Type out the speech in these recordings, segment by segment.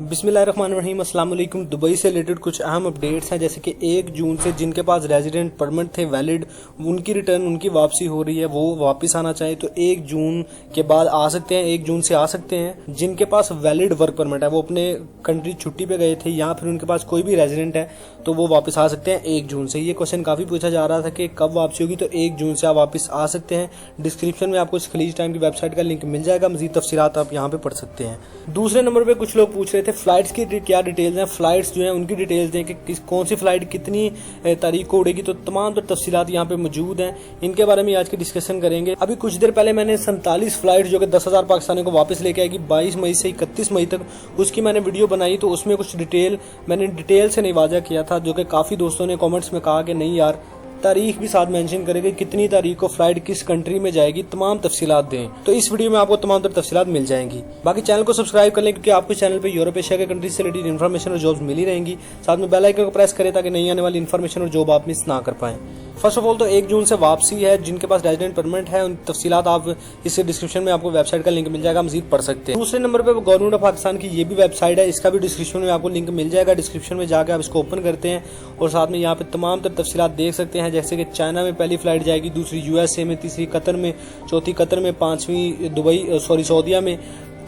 बिस्मिल्लाहिर्रहमानिर्रहीम, अस्सलाम वालेकुम। दुबई से रिलेटेड कुछ अहम अपडेट्स हैं, जैसे कि 1 जून से जिनके पास रेजिडेंट परमिट थे वैलिड, उनकी रिटर्न उनकी वापसी हो रही है। वो वापस आना चाहे तो 1 जून के बाद आ सकते हैं, 1 जून से आ सकते हैं। जिनके पास वैलिड वर्क परमिट है, वो अपने कंट्री छुट्टी पे गए थे या फिर उनके पास कोई भी रेजिडेंट है, तो वो वापस आ सकते हैं 1 जून से। ये क्वेश्चन काफ़ी पूछा जा रहा था कि कब वापसी होगी, तो 1 जून से आप वापस आ सकते हैं। डिस्क्रिप्शन में आपको खलीज टाइम की वेबसाइट का लिंक मिल जाएगा, मजीद तफसीलात आप यहाँ पे पढ़ सकते हैं। दूसरे नंबर पे कुछ लोग पूछ रहे थे फ्लाइट्स की क्या डिटेल्स हैं, फ्लाइट्स जो हैं उनकी डिटेल्स दें कि कौन सी फ्लाइट कितनी तारीख को उड़ेगी, तो तमाम तफसीलात यहाँ पे मौजूद हैं। इनके बारे में आज की डिस्कशन करेंगे। अभी कुछ देर पहले मैंने 47 फ्लाइट जो कि 10,000 पाकिस्तानियों को वापस लेके आएगी 22 मई से 31 मई तक, उसकी मैंने वीडियो बनाई, तो उसमें कुछ मैंने डिटेल से नहीं वाजा किया था, जो कि काफ़ी दोस्तों ने कॉमेंट्स में कहा कि नहीं यार, तारीख भी साथ मेंशन करेंगे, कितनी तारीख को फ्लाइट किस कंट्री में जाएगी, तमाम तफसीलात दें। तो इस वीडियो में आपको तमाम तफसीलात मिल जाएंगी। बाकी चैनल को सब्सक्राइब कर लें, क्योंकि आपको चैनल पे यूरोप एशिया के कंट्रीज से रिलेटेड इन्फॉर्मेशन और जॉब्स मिली रहेंगी। साथ में बेल आइकन को प्रेस करें ताकि नई आने वाली इन्फॉर्मेशन और जॉब आप मिस ना कर पाएं। फर्स्ट ऑफ ऑल तो 1 जून से वापसी है। जिनके पास रेजिडेंट परमिट है उन तफसीलात आप इस डिस्क्रिप्शन में आपको वेबसाइट का लिंक मिल जाएगा, मजीद पढ़ सकते हैं। दूसरे नंबर पे गवर्नमेंट ऑफ पाकिस्तान की ये भी वेबसाइट है, इसका भी डिस्क्रिप्शन में आपको लिंक मिल जाएगा। डिस्क्रिप्शन में जाकर आप इसको ओपन करते हैं और साथ में यहाँ पे तमाम तफसीलात देख सकते हैं, जैसे कि चाइना में पहली फ्लाइट जाएगी, दूसरी USA में, तीसरी कतर में, चौथी कतर में, पांचवी सऊदीया में,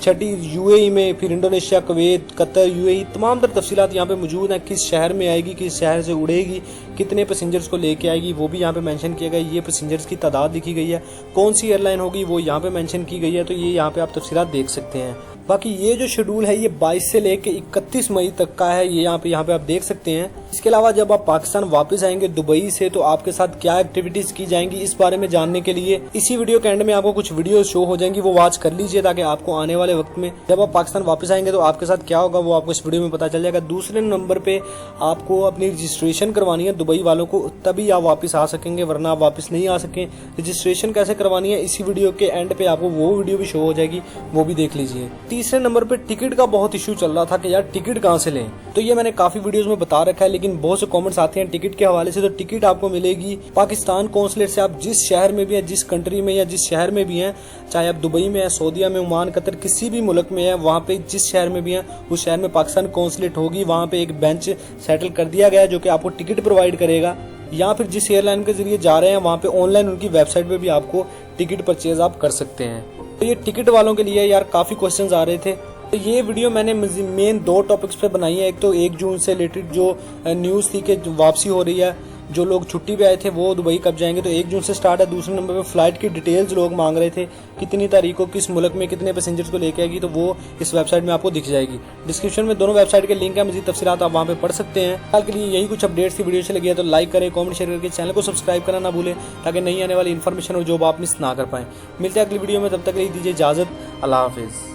छठी UAE में, फिर इंडोनेशिया, कुवैत, कतर, UAE, तमाम तफसीलात यहाँ पे मौजूद हैं। किस शहर में आएगी, किस शहर से उड़ेगी, कितने पैसेंजर्स को लेके आएगी, वो भी यहाँ पे मेंशन किया गया है। ये पैसेंजर्स की तादाद लिखी गई है, कौन सी एयरलाइन होगी वो यहाँ पे मेंशन की गई है, तो ये यहाँ पे आप तफसीलात देख सकते हैं। बाकी ये जो शेड्यूल है ये 22 से लेके 31 मई तक का है, ये यहाँ पे आप देख सकते हैं। इसके अलावा जब आप पाकिस्तान वापस आएंगे दुबई से, तो आपके साथ क्या एक्टिविटीज की जाएंगी, इस बारे में जानने के लिए इसी वीडियो के एंड में आपको कुछ वीडियो शो हो जाएंगी, वो वॉच कर लीजिए, ताकि आपको आने वाले वक्त में जब आप पाकिस्तान वापस आएंगे तो आपके साथ क्या होगा वो आपको इस वीडियो में पता चल जाएगा। दूसरे नंबर पे आपको अपनी रजिस्ट्रेशन करवानी है दुबई वालों को, तभी आप वापस आ सकेंगे, वरना आप वापस नहीं आ सकें। रजिस्ट्रेशन कैसे करवानी है इसी वीडियो के एंड पे आपको वो वीडियो भी शो हो जाएगी, वो भी देख लीजिए। तीसरे नंबर पे टिकट का बहुत इशू चल रहा था कि यार टिकट कहाँ से लें, तो ये मैंने काफी वीडियोस में बता रखा है, लेकिन बहुत से कमेंट्स आते हैं टिकट के हवाले से। तो टिकट आपको मिलेगी पाकिस्तान कौंसलेट से। आप जिस शहर में भी हैं, जिस कंट्री में या जिस शहर में भी हैं, चाहे आप दुबई में है, सऊदीया में, ओमान, कतर, किसी भी मुल्क में है, वहाँ पे जिस शहर में भी हैं उस शहर में पाकिस्तान कौंसलेट होगी। वहाँ पे एक बेंच सेटल कर दिया गया है जो कि आपको टिकट प्रोवाइड करेगा, या फिर जिस एयरलाइन के जरिए जा रहे हैं वहाँ पे ऑनलाइन उनकी वेबसाइट पे भी आपको टिकट परचेज आप कर सकते हैं। तो ये टिकट वालों के लिए यार काफी क्वेश्चंस आ रहे थे, तो ये वीडियो मैंने मेन 2 टॉपिक्स पे बनाई है। एक तो 1 जून से रिलेटेड जो न्यूज़ थी कि वापसी हो रही है, जो लोग छुट्टी पे आए थे वो दुबई कब जाएंगे, तो 1 जून से स्टार्ट है। दूसरे नंबर पे फ्लाइट की डिटेल्स लोग मांग रहे थे, कितनी तारीख को किस मुल्क में कितने पैसेंजर्स को लेके आएगी, तो वो इस वेबसाइट में आपको दिख जाएगी। डिस्क्रिप्शन में दोनों वेबसाइट के लिंक है, मजीद तफसीलात आप वहाँ पे पढ़ सकते हैं। हाल के लिए यही कुछ अपडेट्स थी। वीडियो अच्छी लगी है तो लाइक करें, कमेंट शेयर करके चैनल को सब्सक्राइब करना ना भूलें, ताकि नई आने वाली इन्फॉर्मेशन और जॉब आप मिस ना कर पाएं। मिलते हैं अगली वीडियो में, तब तक के लिए दीजिए इजाजत। अल्लाह हाफिज़।